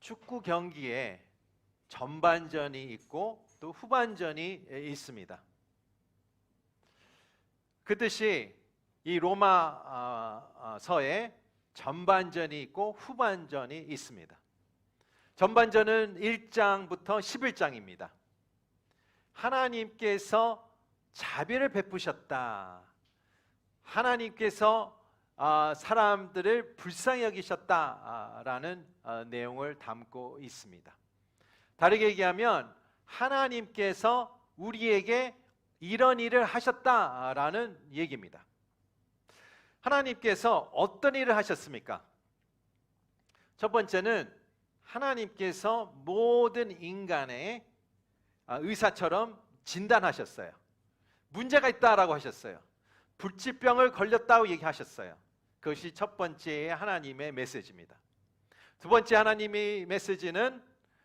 축구 경기에 전반전이 있고 또 후반전이 있습니다. 그듯이 이 로마서에 전반전이 있고 후반전이 있습니다. 전반전은 1장부터 11장입니다. 하나님께서 자비를 베푸셨다. 하나님께서 사람들을 불쌍히 여기셨다라는 내용을 담고 있습니다. 다르게 얘기하면 하나님께서 우리에게 이런 일을 하셨다라는 얘기입니다. 하나님께서 어떤 일을 하셨습니까? 첫 번째는 하나님께서 모든 인간의 의사처럼 진단하셨어요. 문제가 있다라고 하셨어요. 불치병을 걸렸다고 얘기하셨어요. 그것이 첫 번째 하나님의 메시지입니다. 두 번째 하나님의 메시지는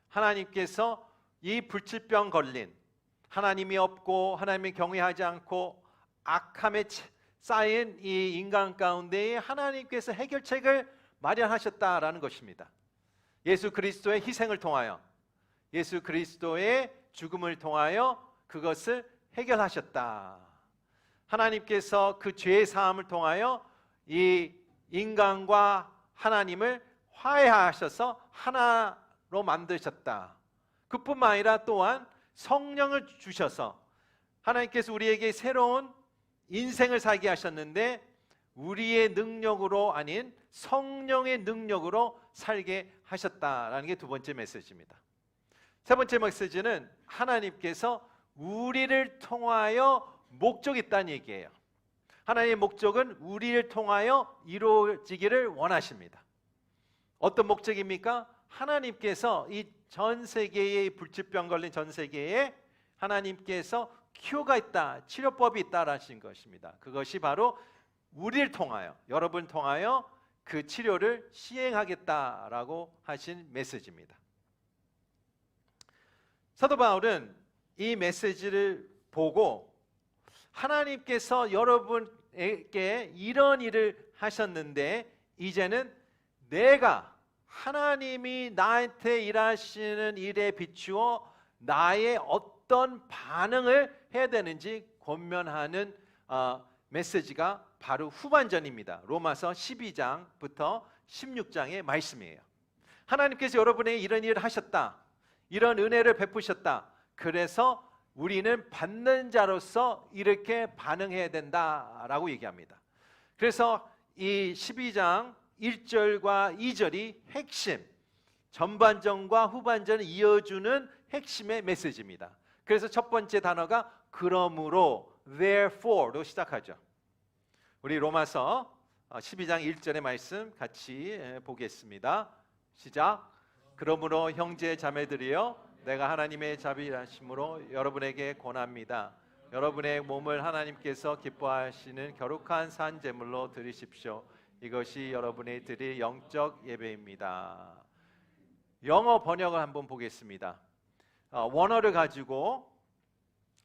하나님께서 이 불치병 걸린, 하나님이 없고 하나님을 경외하지 않고 악함에 쌓인 이 인간 가운데에 하나님께서 해결책을 마련하셨다라는 것입니다. 예수 그리스도의 희생을 통하여, 예수 그리스도의 죽음을 통하여 그것을 해결하셨다. 하나님께서 그 죄 사함을 통하여 이 인간과 하나님을 화해하셔서 하나로 만드셨다. 그뿐만 아니라 또한 성령을 주셔서 하나님께서 우리에게 새로운 인생을 살게 하셨는데 우리의 능력으로 아닌 성령의 능력으로 살게 하셨다라는 게 두 번째 메시지입니다. 세 번째 메시지는 하나님께서 우리를 통하여 목적이 있다는 얘기예요. 하나님의 목적은 우리를 통하여 이루어지기를 원하십니다. 어떤 목적입니까? 하나님께서 이 전 세계의 불치병 걸린 전 세계에 하나님께서 큐가 있다, 치료법이 있다라는 것입니다. 그것이 바로 우리를 통하여, 여러분을 통하여 그 치료를 시행하겠다라고 하신 메시지입니다. 사도 바울은 이 메시지를 보고 하나님께서 여러분에게 이런 일을 하셨는데 이제는 내가 하나님이 나한테 일하시는 일에 비추어 나의 어떤 반응을 해야 되는지 권면하는 메시지가 바로 후반전입니다. 로마서 12장부터 16장의 말씀이에요. 하나님께서 여러분에게 이런 일을 하셨다. 이런 은혜를 베푸셨다. 그래서 우리는 받는 자로서 이렇게 반응해야 된다라고 얘기합니다. 그래서 이 12장 1절과 2절이 핵심, 전반전과 후반전을 이어주는 핵심의 메시지입니다. 그래서 첫 번째 단어가 그러므로, therefore로 시작하죠. 우리 로마서 12장 1절의 말씀 같이 보겠습니다. 시작. 그러므로 형제 자매들이여, 내가 하나님의 자비하심으로 여러분에게 권합니다. 여러분의 몸을 하나님께서 기뻐하시는 거룩한 산 제물로 드리십시오. 이것이 여러분의 드릴 영적 예배입니다. 영어 번역을 한번 보겠습니다. 원어를 가지고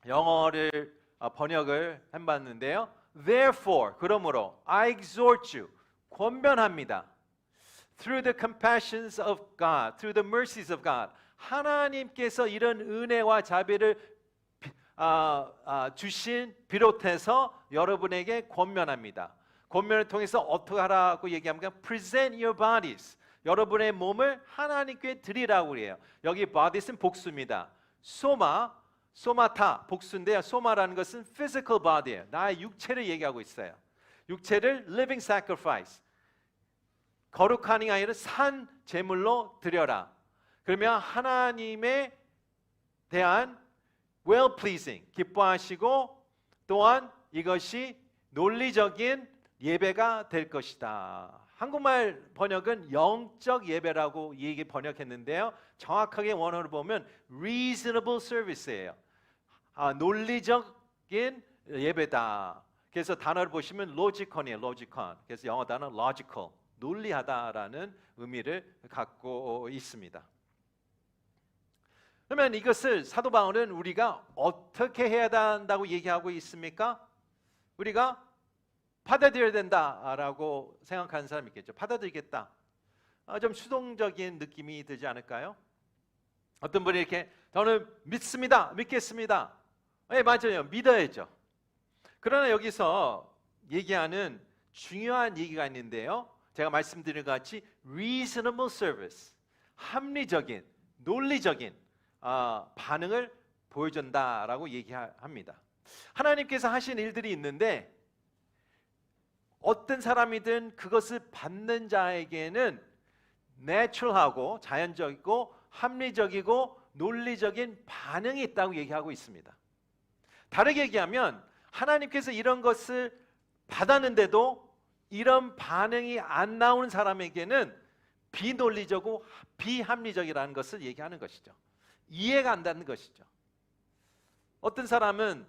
영어를 번역을 해봤는데요. Therefore, 그러므로 I exhort you, 권면합니다. Through the compassions of God, through the mercies of God, 하나님께서 이런 은혜와 자비를 주신 비롯해서 여러분에게 권면합니다. 권면을 통해서 어떻게 하라고 얘기합니까? Present your bodies. 여러분의 몸을 하나님께 드리라고 그래요. 여기 bodies는 복수입니다. 소마타 복수인데요. 소마라는 것은 physical body예요. 나의 육체를 얘기하고 있어요. 육체를 living sacrifice, 거룩함이 아니라 산 제물로 드려라. 그러면 하나님에 대한 well pleasing, 기뻐하시고 또한 이것이 논리적인 예배가 될 것이다. 한국말 번역은 영적 예배라고 얘기 번역했는데요. 정확하게 원어를 보면 reasonable service예요. 논리적인 예배다. 그래서 단어를 보시면 logical이에요. logical. 그래서 영어 단어 logical, 논리하다라는 의미를 갖고 있습니다. 그러면 이것을 사도 바울은 우리가 어떻게 해야 한다고 얘기하고 있습니까? 우리가 받아들여야 된다라고 생각하는 사람이 있겠죠. 받아들이겠다. 좀 수동적인 느낌이 들지 않을까요? 어떤 분이 이렇게 저는 믿습니다, 믿겠습니다. 네, 맞아요, 믿어야죠. 그러나 여기서 얘기하는 중요한 얘기가 있는데요, 제가 말씀드린 것 같이 reasonable service, 합리적인, 논리적인 반응을 보여준다라고 얘기합니다. 하나님께서 하신 일들이 있는데 어떤 사람이든 그것을 받는 자에게는 내추럴하고 자연적이고 합리적이고 논리적인 반응이 있다고 얘기하고 있습니다. 다르게 얘기하면 하나님께서 이런 것을 받았는데도 이런 반응이 안 나오는 사람에게는 비논리적이고 비합리적이라는 것을 얘기하는 것이죠. 이해가 안 되는 것이죠. 어떤 사람은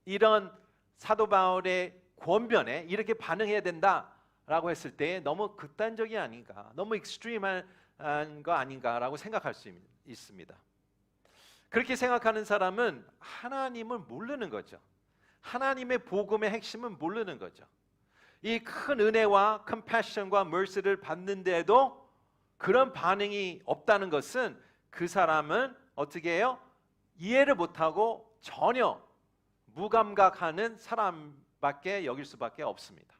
이런 사도 바울의 권변에 이렇게 반응해야 된다라고 했을 때 너무 극단적이 아닌가, 너무 익스트림한 거 아닌가라고 생각할 수 있습니다. 그렇게 생각하는 사람은 하나님을 모르는 거죠. 하나님의 복음의 핵심은 모르는 거죠. 이 큰 은혜와 컴패션과 mercy를 받는데도 그런 반응이 없다는 것은 그 사람은 어떻게 해요? 이해를 못하고 전혀 무감각하는 사람밖에 여길 수밖에 없습니다.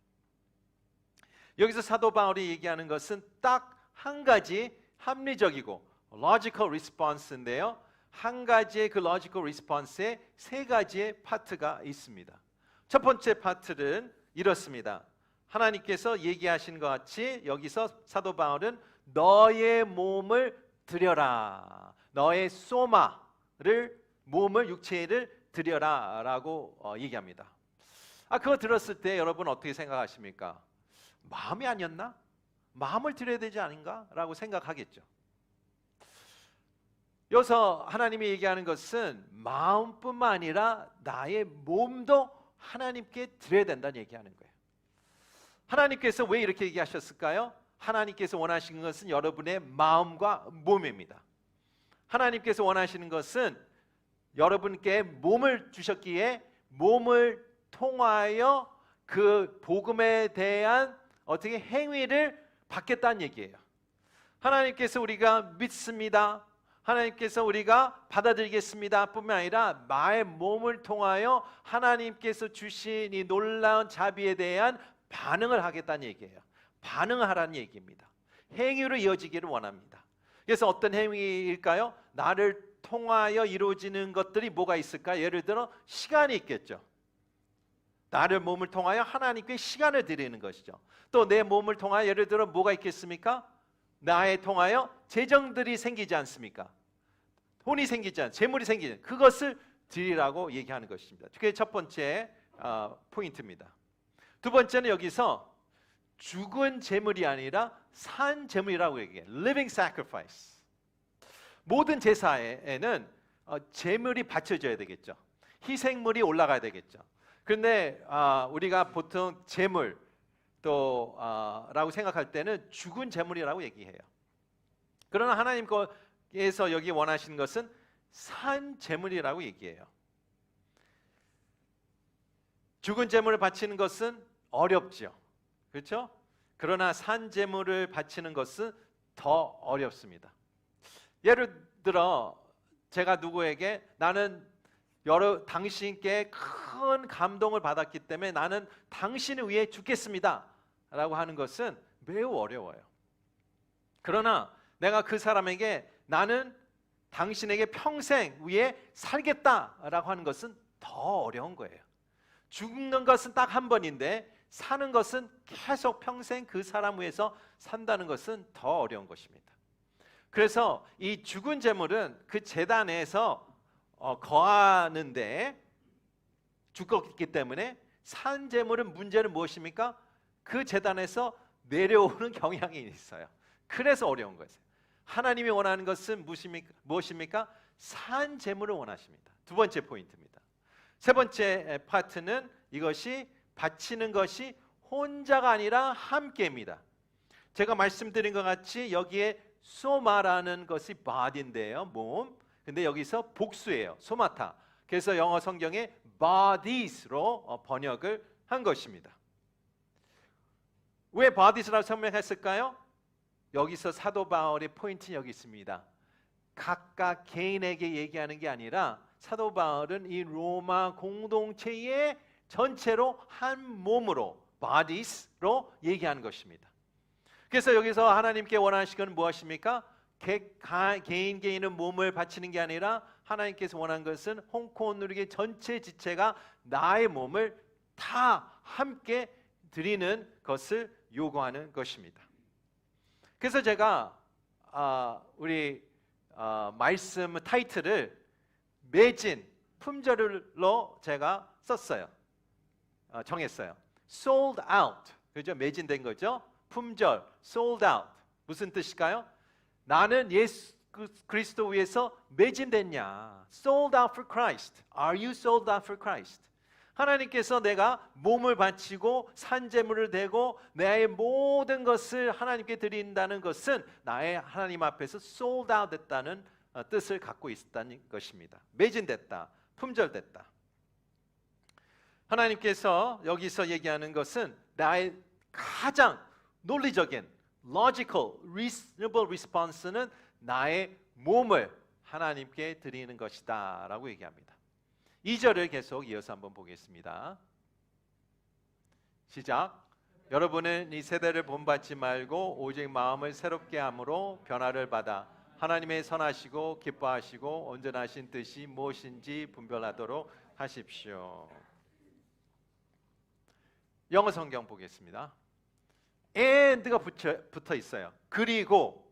여기서 사도 바울이 얘기하는 것은 딱 한 가지 합리적이고 logical response인데요, 한 가지의 그 logical response에 세 가지의 파트가 있습니다. 첫 번째 파트는 이렇습니다. 하나님께서 얘기하신 것 같이 여기서 사도 바울은 너의 몸을 드려라, 너의 소마를, 몸을, 육체를 드려라 라고 얘기합니다. 그거 들었을 때 여러분 어떻게 생각하십니까? 마음이 아니었나? 마음을 드려야 되지 않은가? 라고 생각하겠죠. 여기서 하나님이 얘기하는 것은 마음뿐만 아니라 나의 몸도 하나님께 드려야 된다는 얘기하는 거예요. 하나님께서 왜 이렇게 얘기하셨을까요? 하나님께서 원하시는 것은 여러분의 마음과 몸입니다. 하나님께서 원하시는 것은 여러분께 몸을 주셨기에 몸을 통하여 그 복음에 대한 어떻게 행위를 받겠다는 얘기예요. 하나님께서 우리가 믿습니다, 하나님께서 우리가 받아들이겠습니다 뿐만 아니라 나의 몸을 통하여 하나님께서 주신 이 놀라운 자비에 대한 반응을 하겠다는 얘기예요. 반응을 하라는 얘기입니다. 행위로 이어지기를 원합니다. 그래서 어떤 행위일까요? 나를 통하여 이루어지는 것들이 뭐가 있을까? 예를 들어 시간이 있겠죠. 나를 몸을 통하여 하나님께 시간을 드리는 것이죠. 또 내 몸을 통하여 예를 들어 뭐가 있겠습니까? 나에 통하여 재정들이 생기지 않습니까? 돈이 생기지 않, 재물이 생기지, 그것을 드리라고 얘기하는 것입니다. 그게 첫 번째 포인트입니다. 두 번째는 여기서 죽은 재물이 아니라 산 재물이라고 얘기해요. Living sacrifice. 모든 제사에는 재물이 바쳐져야 되겠죠. 희생물이 올라가야 되겠죠. 그런데 우리가 보통 재물 라고 생각할 때는 죽은 재물이라고 얘기해요. 그러나 하나님께서 여기 원하시는 것은 산 재물이라고 얘기해요. 죽은 재물을 바치는 것은 어렵죠. 그렇죠? 그러나 산 재물을 바치는 것은 더 어렵습니다. 예를 들어 제가 누구에게 나는 당신께 큰 감동을 받았기 때문에 나는 당신을 위해 죽겠습니다 라고 하는 것은 매우 어려워요. 그러나 내가 그 사람에게 나는 당신에게 평생 위해 살겠다라고 하는 것은 더 어려운 거예요. 죽는 것은 딱 한 번인데 사는 것은 계속 평생 그 사람 위해서 산다는 것은 더 어려운 것입니다. 그래서 이 죽은 재물은 그 제단에서 거하는데 죽었기 때문에 산 재물은 문제는 무엇입니까? 그 제단에서 내려오는 경향이 있어요. 그래서 어려운 거예요. 하나님이 원하는 것은 무엇입니까? 산 재물을 원하십니다. 두 번째 포인트입니다. 세 번째 파트는 이것이 바치는 것이 혼자가 아니라 함께입니다. 제가 말씀드린 것 같이 여기에 소마라는 것이 body인데요, 몸. 근데 여기서 복수예요, 소마타. 그래서 영어 성경에 bodies로 번역을 한 것입니다. 왜 bodies라고 설명했을까요? 여기서 사도 바울의 포인트는 여기 있습니다. 각각 개인에게 얘기하는 게 아니라 사도 바울은 이 로마 공동체의 전체로 한 몸으로 bodies로 얘기하는 것입니다. 그래서 여기서 하나님께 원하시는 건 무엇입니까? 개인은 몸을 바치는 게 아니라 하나님께서 원하는 것은 홍콩누리교 전체 지체가 나의 몸을 다 함께 드리는 것을 요구하는 것입니다. 그래서 제가 우리 말씀 타이틀을 매진, 품절로 제가 썼어요. 정했어요. Sold out, 그죠? 매진된 거죠. 품절, sold out. 무슨 뜻일까요? 나는 예수 그리스도 위해서 매진됐냐? Sold out for Christ. Are you sold out for Christ? 하나님께서 내가 몸을 바치고 산제물을 대고 내 모든 것을 하나님께 드린다는 것은 나의 하나님 앞에서 sold out 됐다는 뜻을 갖고 있다는 것입니다. 매진됐다, 품절됐다. 하나님께서 여기서 얘기하는 것은 나의 가장 논리적인 logical, reasonable response는 나의 몸을 하나님께 드리는 것이다 라고 얘기합니다. 2절을 계속 이어서 한번 보겠습니다. 시작. 여러분은 이 세대를 본받지 말고 오직 마음을 새롭게 함으로 변화를 받아 하나님의 선하시고 기뻐하시고 온전하신 뜻이 무엇인지 분별하도록 하십시오. 영어 성경 보겠습니다. and가 붙어 있어요. 그리고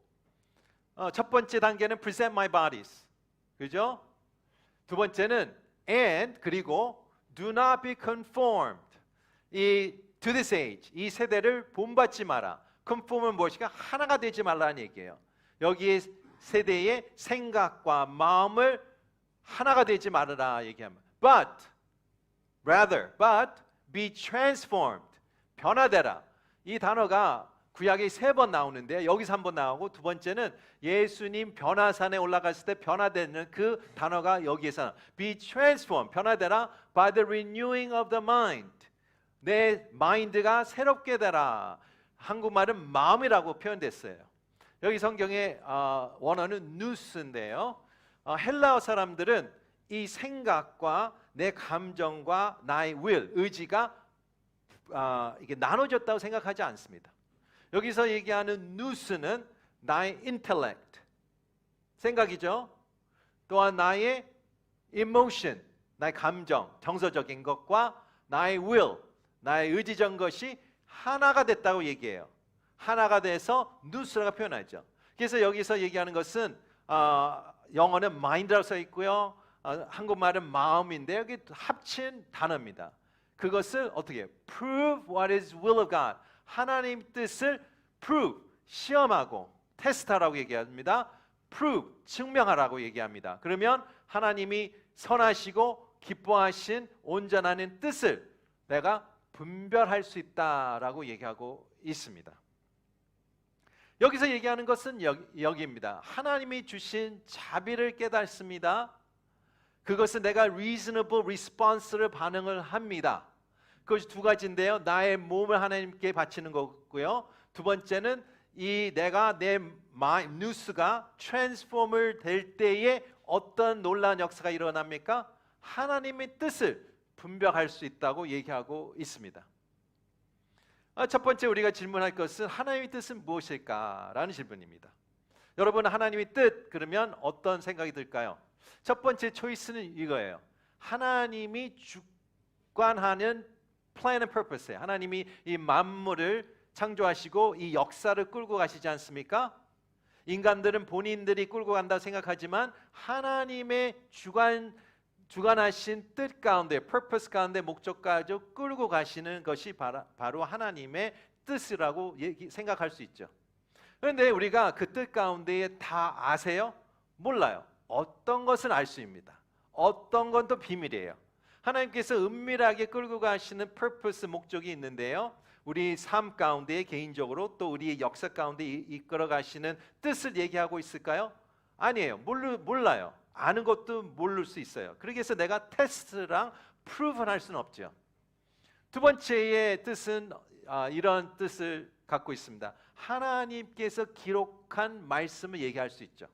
첫 번째 단계는 present my bodies, 그죠? 두 번째는 and 그리고 do not be conformed to this age, 이 세대를 본받지 마라. conform은 무엇인가? 하나가 되지 말라는 얘기예요. 여기에 세대의 생각과 마음을 하나가 되지 말아라 얘기합니다. but be transformed, 변화되라. 이 단어가 구약에 3번 나오는데 여기서 한 번 나오고 두 번째는 예수님 변화산에 올라갔을 때 변화되는 그 단어가 여기에서 be transformed, 변화되라 by the renewing of the mind. 내 마인드가 새롭게 되라. 한국말은 마음이라고 표현됐어요. 여기 성경의 원어는 누스인데요. 헬라어 사람들은 이 생각과 내 감정과 나의 will, 의지가 이게 나눠졌다고 생각하지 않습니다. 여기서 얘기하는 누스는 나의 intellect, 생각이죠. 또한 나의 emotion, 나의 감정, 정서적인 것과 나의 will, 나의 의지적인 것이 하나가 됐다고 얘기해요. 하나가 돼서 누스라고 표현하죠. 그래서 여기서 얘기하는 것은 영어는 mind라고 써 있고요. 한국말은 마음인데 여기 합친 단어입니다. 그것을 어떻게 해요? Prove what is will of God. 하나님 뜻을 prove, 시험하고 테스트하라고 얘기합니다. prove, 증명하라고 얘기합니다. 그러면 하나님이 선하시고 기뻐하신 온전한 뜻을 내가 분별할 수 있다라고 얘기하고 있습니다. 여기서 얘기하는 것은 여기입니다. 하나님이 주신 자비를 깨닫습니다. 그것은 내가 reasonable response를 반응을 합니다. 그것이 두 가지인데요. 나의 몸을 하나님께 바치는 거고요. 두 번째는 내가 내 뉴스가 트랜스포머 될 때에 어떤 놀라운 역사가 일어납니까? 하나님의 뜻을 분별할 수 있다고 얘기하고 있습니다. 첫 번째 우리가 질문할 것은 하나님의 뜻은 무엇일까라는 질문입니다. 여러분, 하나님의 뜻 그러면 어떤 생각이 들까요? 첫 번째 초이스는 이거예요. 하나님이 주관하는 plan and purpose, 하나님이 이 만물을 창조하시고 이 역사를 끌고 가시지 않습니까? 인간들은 본인들이 끌고 간다 생각하지만 하나님의 주관하신 뜻 가운데, purpose 가운데 목적까지 끌고 가시는 것이 바로 하나님의 뜻이라고 생각할 수 있죠. 그런데 우리가 그 뜻 가운데에 다 아세요? 몰라요. 어떤 것은 알 수 있습니다. 어떤 건 또 비밀이에요. 하나님께서 은밀하게 끌고 가시는 purpose, 목적이 있는데요. 우리 삶 가운데 개인적으로 또 우리의 역사 가운데 이끌어 가시는 뜻을 얘기하고 있을까요? 아니에요. 몰라요. 아는 것도 모를 수 있어요. 그래서 내가 테스트랑 프루브를 할 수는 없죠. 두 번째의 뜻은 이런 뜻을 갖고 있습니다. 하나님께서 기록한 말씀을 얘기할 수 있죠.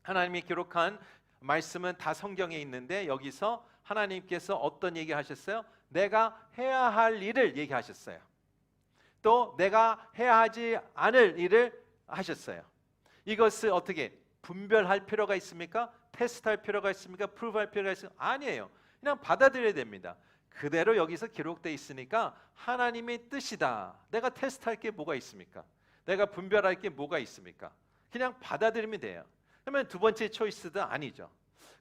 하나님이 기록한 말씀은 다 성경에 있는데 여기서 하나님께서 어떤 얘기 하셨어요? 내가 해야 할 일을 얘기하셨어요. 또 내가 해야 하지 않을 일을 하셨어요. 이것을 어떻게 분별할 필요가 있습니까? 테스트할 필요가 있습니까? 프루브할 필요가 있습니까? 아니에요. 그냥 받아들여야 됩니다. 그대로 여기서 기록되어 있으니까 하나님의 뜻이다. 내가 테스트할 게 뭐가 있습니까? 내가 분별할 게 뭐가 있습니까? 그냥 받아들이면 돼요. 그러면 두 번째 초이스도 아니죠.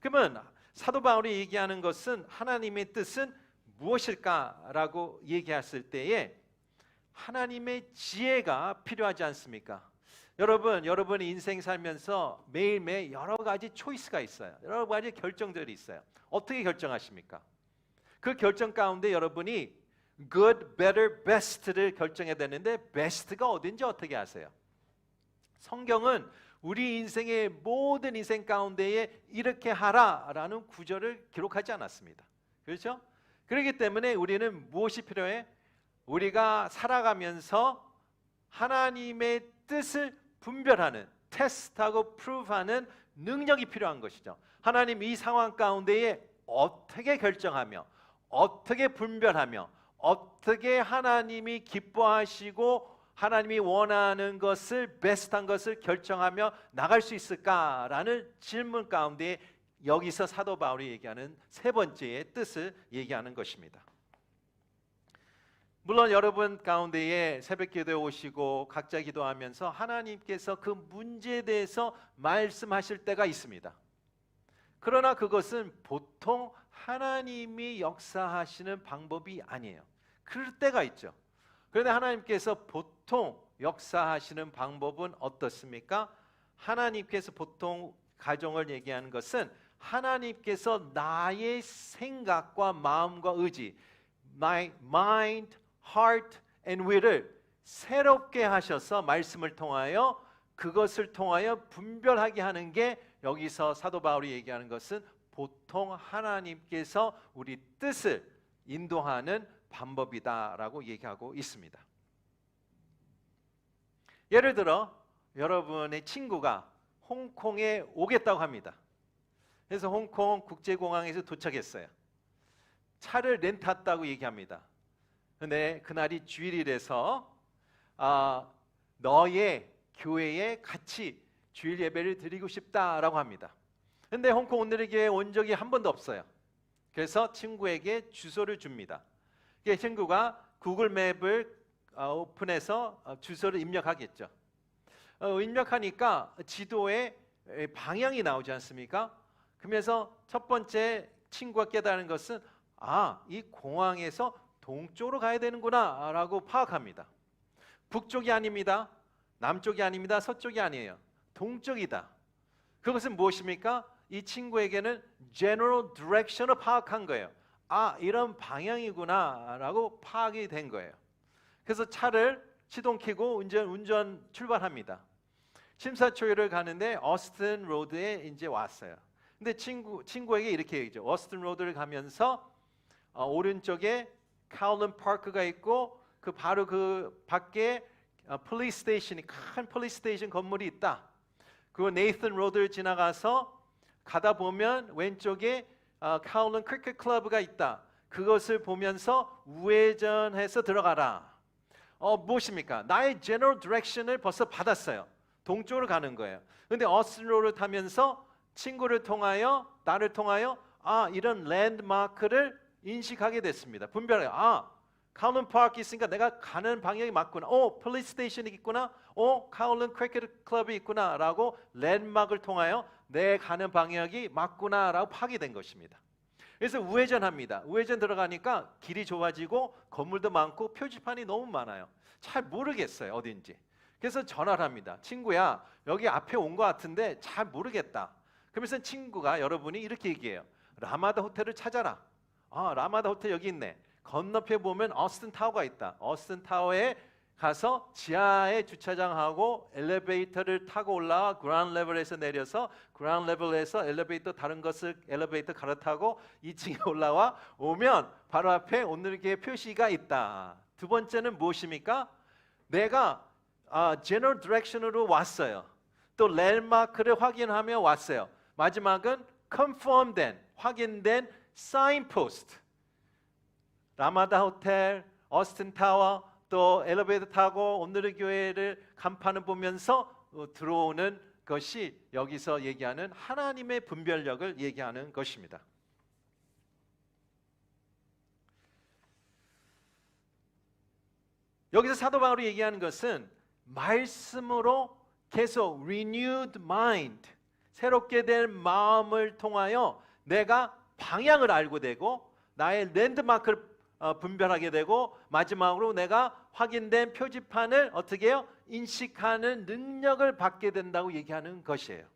그러면 사도 바울이 얘기하는 것은 하나님의 뜻은 무엇일까라고 얘기했을 때에 하나님의 지혜가 필요하지 않습니까? 여러분이 인생 살면서 매일매일 여러 가지 초이스가 있어요. 여러 가지 결정들이 있어요. 어떻게 결정하십니까? 그 결정 가운데 여러분이 good, better, best를 결정해야 되는데 best가 어딘지 어떻게 아세요? 성경은 우리 인생의 모든 인생 가운데에 이렇게 하라라는 구절을 기록하지 않았습니다. 그렇죠? 그렇기 때문에 우리는 무엇이 필요해? 우리가 살아가면서 하나님의 뜻을 분별하는, 테스트하고 프루브하는 능력이 필요한 것이죠. 하나님 이 상황 가운데에 어떻게 결정하며 어떻게 분별하며 어떻게 하나님이 기뻐하시고 하나님이 원하는 것을 베스트한 것을 결정하며 나갈 수 있을까라는 질문 가운데 여기서 사도 바울이 얘기하는 세 번째의 뜻을 얘기하는 것입니다. 물론 여러분 가운데에 새벽 기도에 오시고 각자 기도하면서 하나님께서 그 문제에 대해서 말씀하실 때가 있습니다. 그러나 그것은 보통 하나님이 역사하시는 방법이 아니에요. 그럴 때가 있죠. 그런데 하나님께서 보통 역사하시는 방법은 어떻습니까? 하나님께서 보통 가정을 얘기하는 것은 하나님께서 나의 생각과 마음과 의지, my mind, heart and will을 새롭게 하셔서 말씀을 통하여 그것을 통하여 분별하게 하는 게 여기서 사도 바울이 얘기하는 것은 보통 하나님께서 우리 뜻을 인도하는 방법이다라고 얘기하고 있습니다. 예를 들어 여러분의 친구가 홍콩에 오겠다고 합니다. 그래서 홍콩 국제공항에서 도착했어요. 차를 렌트했다고 얘기합니다. 근데 그날이 주일이라서 너의 교회에 같이 주일 예배를 드리고 싶다라고 합니다. 근데 홍콩 오늘의 교회에 온 적이 한 번도 없어요. 그래서 친구에게 주소를 줍니다. 친구가 구글 맵을 오픈해서 주소를 입력하겠죠. 입력하니까 지도에 방향이 나오지 않습니까? 그러면서 첫 번째 친구가 깨달은 것은 이 공항에서 동쪽으로 가야 되는구나 라고 파악합니다. 북쪽이 아닙니다. 남쪽이 아닙니다. 서쪽이 아니에요. 동쪽이다. 그것은 무엇입니까? 이 친구에게는 general direction을 파악한 거예요. 이런 방향이구나 라고 파악이 된 거예요. 그래서 차를 시동 켜고 운전 출발합니다. 심사초이를 가는데 어스튼 로드에 이제 왔어요. 근데 친구에게 이렇게 얘기죠. 어스튼 로드를 가면서 오른쪽에 카울런 파크가 있고 그 바로 그 밖에 폴리스 스테이션이 큰 폴리스 스테이션 건물이 있다. 그 네이슨 로드를 지나가서 가다 보면 왼쪽에 카울런 크리켓 클럽가 있다. 그것을 보면서 우회전해서 들어가라. 무엇입니까? 나의 제너럴 디렉션을 벌써 받았어요. 동쪽으로 가는 거예요. 근데 어스로를 타면서 친구를 통하여 나를 통하여 이런 랜드마크를 인식하게 됐습니다. 분별해요. 카울런 파크 있으니까 내가 가는 방향이 맞구나. 폴리스 스테이션이 있구나. 카울런 크리켓 클럽이 있구나 라고 랜드마크를 통하여 내 가는 방향이 맞구나 라고 파악이 된 것입니다. 그래서 우회전합니다. 우회전 들어가니까 길이 좁아지고 건물도 많고 표지판이 너무 많아요. 잘 모르겠어요 어딘지. 그래서 전화를 합니다. 친구야 여기 앞에 온 것 같은데 잘 모르겠다. 그러면서 친구가 여러분이 이렇게 얘기해요. 라마다 호텔을 찾아라. 라마다 호텔 여기 있네. 건너편 보면 어스튼 타워가 있다. 어스튼 타워에 가서 지하에 주차장하고 엘리베이터를 타고 올라와 그라운드 레벨에서 내려서 그라운드 레벨에서 엘리베이터 다른 것을 엘리베이터 갈아타고 2층에 올라와 오면 바로 앞에 오늘의 표시가 있다. 두 번째는 무엇입니까? 내가 general direction으로 왔어요. 또 랜드마크를 확인하며 왔어요. 마지막은 confirm된, 확인된 signpost. 라마다 호텔, 어스틴 타워, 또 엘리베이터 타고 오늘의 교회를 간판을 보면서 들어오는 것이 여기서 얘기하는 하나님의 분별력을 얘기하는 것입니다. 여기서 사도 바울이 얘기하는 것은 말씀으로 계속 renewed mind, 새롭게 된 마음을 통하여 내가 방향을 알고 되고 나의 랜드마크를 분별하게 되고 마지막으로 내가 확인된 표지판을 어떻게 해요? 인식하는 능력을 받게 된다고 얘기하는 것이에요.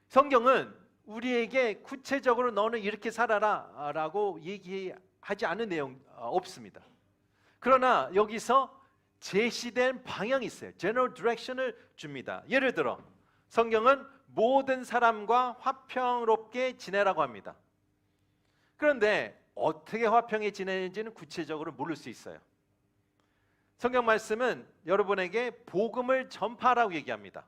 성경은 우리에게 구체적으로 너는 이렇게 살아라 라고 얘기하지 않은 내용 없습니다. 그러나 여기서 제시된 방향이 있어요. general direction을 줍니다. 예를 들어 성경은 모든 사람과 화평롭게 지내라고 합니다. 그런데 어떻게 화평히 지내는지는 구체적으로 모를 수 있어요. 성경 말씀은 여러분에게 복음을 전파하라고 얘기합니다.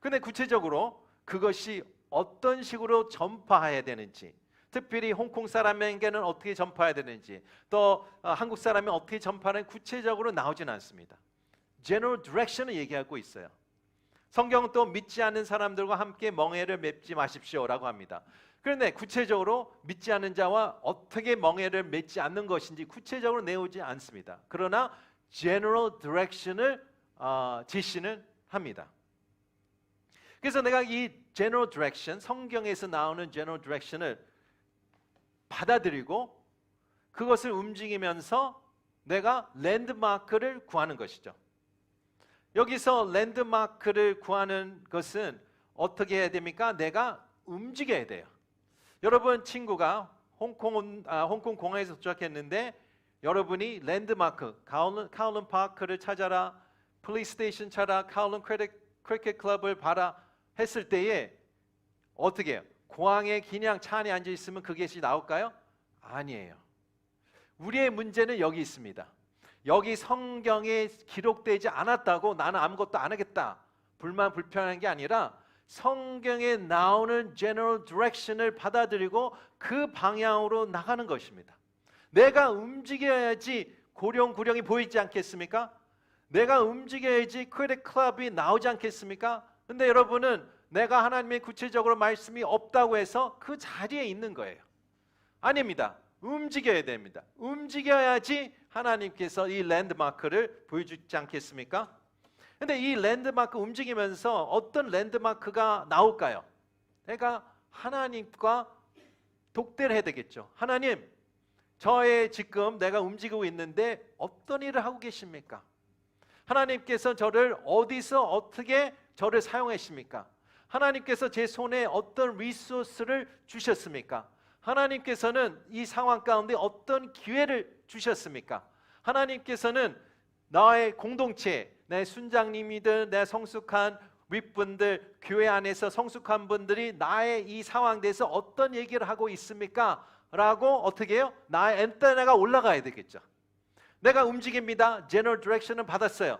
그런데 구체적으로 그것이 어떤 식으로 전파해야 되는지, 특별히 홍콩 사람에게는 어떻게 전파해야 되는지, 또 한국 사람이 어떻게 전파하는 구체적으로 나오진 않습니다. general direction을 얘기하고 있어요. 성경은 또 믿지 않는 사람들과 함께 멍에를 맺지 마십시오라고 합니다. 그런데 구체적으로 믿지 않는 자와 어떻게 멍에를 맺지 않는 것인지 구체적으로 내오지 않습니다. 그러나 general direction을 제시는 합니다. 그래서 내가 이 general direction, 성경에서 나오는 general direction을 받아들이고 그것을 움직이면서 내가 랜드마크를 구하는 것이죠. 여기서 랜드마크를 구하는 것은 어떻게 해야 됩니까? 내가 움직여야 돼요. 여러분 친구가 홍콩 공항에서 도착했는데 여러분이 랜드마크, 카울런 파크를 찾아라, 폴리스 스테이션 찾아라, 카울런 크리켓 클럽을 봐라 했을 때에 어떻게 해요? 공항에 그냥 차 안에 앉아 있으면 그것이 나올까요? 아니에요. 우리의 문제는 여기 있습니다. 여기 성경에 기록되지 않았다고 나는 아무것도 안 하겠다, 불만불편한 게 아니라 성경에 나오는 general direction을 받아들이고 그 방향으로 나가는 것입니다. 내가 움직여야지 고령구령이 보이지 않겠습니까? 내가 움직여야지 크리켓 클럽이 나오지 않겠습니까? 근데 여러분은 내가 하나님의 구체적으로 말씀이 없다고 해서 그 자리에 있는 거예요. 아닙니다. 움직여야 됩니다. 움직여야지 하나님께서 이 랜드마크를 보여주지 않겠습니까? 근데 이 랜드마크 움직이면서 어떤 랜드마크가 나올까요? 내가 하나님과 독대를 해야 되겠죠. 하나님, 저의 지금 내가 움직이고 있는데 어떤 일을 하고 계십니까? 하나님께서 저를 어디서 어떻게 저를 사용하십니까? 하나님께서 제 손에 어떤 리소스를 주셨습니까? 하나님께서는 이 상황 가운데 어떤 기회를 주셨습니까? 하나님께서는 나의 공동체, 내 순장님이든 내 성숙한 윗분들, 교회 안에서 성숙한 분들이 나의 이 상황에 대해서 어떤 얘기를 하고 있습니까? 라고 어떻게 해요? 나의 엔테나가 올라가야 되겠죠. 내가 움직입니다. 제너럴 디렉션을 받았어요.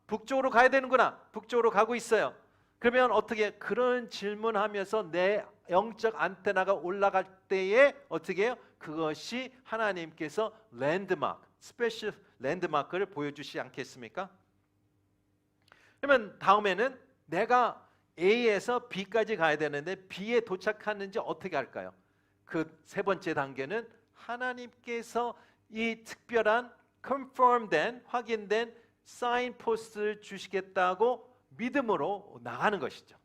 북쪽으로 가야 되는구나. 북쪽으로 가고 있어요. 그러면 어떻게 그런 질문하면서 내 영적 안테나가 올라갈 때에 어떻게 해요? 그것이 하나님께서 랜드마크, 스페셜 랜드마크를 보여주시지 않겠습니까? 그러면 다음에는 내가 A에서 B까지 가야 되는데 B에 도착하는지 어떻게 할까요? 그 세 번째 단계는 하나님께서 이 특별한 confirm된, 확인된 사인포스트를 주시겠다고 믿음으로 나가는 것이죠.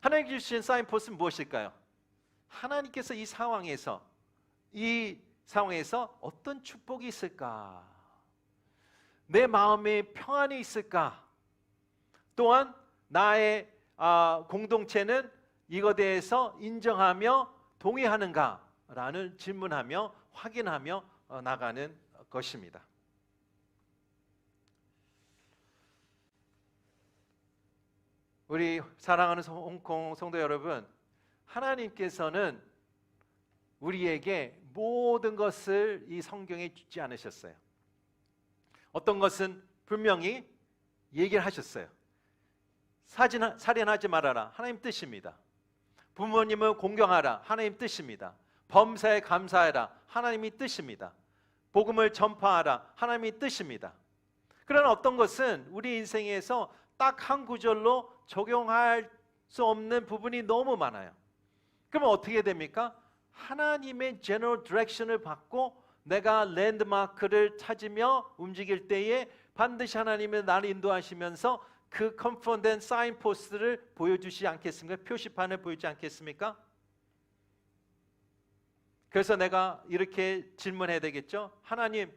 하나님 주신 사인포스트는 무엇일까요? 하나님께서 이 상황에서 어떤 축복이 있을까? 내 마음에 평안이 있을까? 또한 나의 공동체는 이것에 대해서 인정하며 동의하는가? 라는 질문하며 확인하며 나가는 것입니다. 우리 사랑하는 홍콩 성도 여러분, 하나님께서는 우리에게 모든 것을 이 성경에 주지 않으셨어요. 어떤 것은 분명히 얘기를 하셨어요. 살인하지 말아라. 하나님 뜻입니다. 부모님을 공경하라. 하나님 뜻입니다. 범사에 감사해라. 하나님이 뜻입니다. 복음을 전파하라. 하나님이 뜻입니다. 그러나 어떤 것은 우리 인생에서 딱 한 구절로 적용할 수 없는 부분이 너무 많아요. 그러면 어떻게 됩니까? 하나님의 제너럴 디렉션을 받고 내가 랜드마크를 찾으며 움직일 때에 반드시 하나님은 나를 인도하시면서 그 컨펌된 사인포스트를 보여주시지 않겠습니까? 표시판을 보여주지 않겠습니까? 그래서 내가 이렇게 질문해야 되겠죠? 하나님,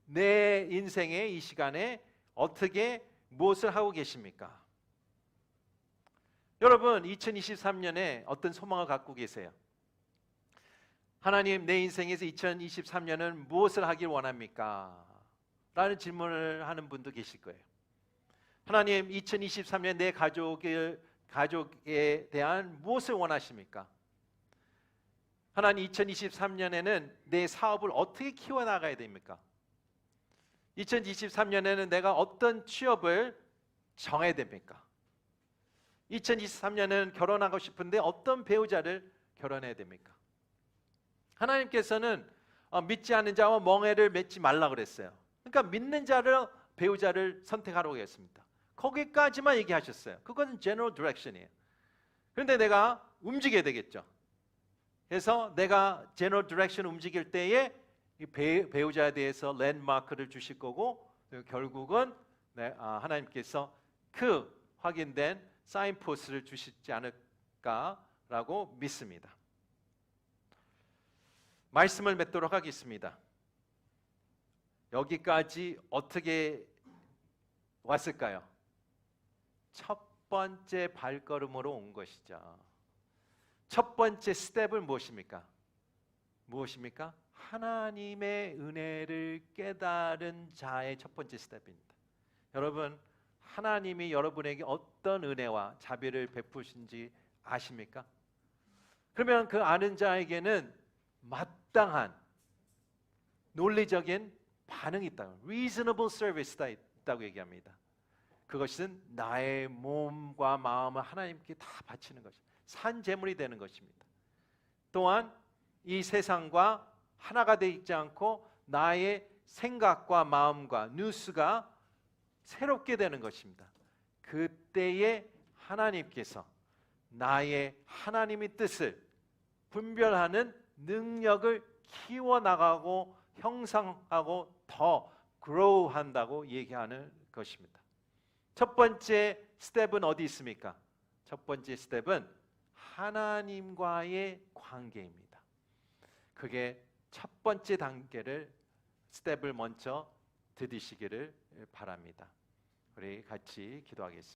내 인생의 이 시간에 어떻게 무엇을 하고 계십니까? 여러분, 2023년에 어떤 소망을 갖고 계세요? 하나님, 내 인생에서 2023년은 무엇을 하길 원합니까? 라는 질문을 하는 분도 계실 거예요. 하나님, 2023년 내 가족에 대한 무엇을 원하십니까? 하나님, 2023년에는 내 사업을 어떻게 키워나가야 됩니까? 2023년에는 내가 어떤 취업을 정해야 됩니까? 2023년에는 결혼하고 싶은데 어떤 배우자를 결혼해야 됩니까? 하나님께서는 믿지 않는 자와 멍에를 맺지 말라 그랬어요. 그러니까 믿는 자를 배우자를 선택하라고 했습니다. 거기까지만 얘기하셨어요. 그건 general direction이에요. 그런데 내가 움직여야 되겠죠. 그래서 내가 general direction 움직일 때에 이 배우자에 대해서 랜드마크를 주실 거고 결국은 하나님께서 그 확인된 사인포스트를 주시지 않을까라고 믿습니다. 말씀을 맺도록 하겠습니다. 여기까지 어떻게 왔을까요? 첫 번째 발걸음으로 온 것이죠. 첫 번째 스텝은 무엇입니까? 무엇입니까? 하나님의 은혜를 깨달은 자의 첫 번째 스텝입니다. 여러분, 하나님이 여러분에게 어떤 은혜와 자비를 베푸신지 아십니까? 그러면 그 아는 자에게는 마땅한 논리적인 반응이 있다. reasonable service가 있다고 얘기합니다. 그것은 나의 몸과 마음을 하나님께 다 바치는 것입니다. 산 제물이 되는 것입니다. 또한 이 세상과 하나가 되지 않고 나의 생각과 마음과 뉴스가 새롭게 되는 것입니다. 그때에 하나님께서 나의 하나님의 뜻을 분별하는 능력을 키워나가고 형성하고 더 grow 한다고 얘기하는 것입니다. 첫 번째 스텝은 어디 있습니까? 첫 번째 스텝은 하나님과의 관계입니다. 그게 첫 번째 단계를 스텝을 먼저 드디시기를 바랍니다. 우리 같이 기도하겠습니다.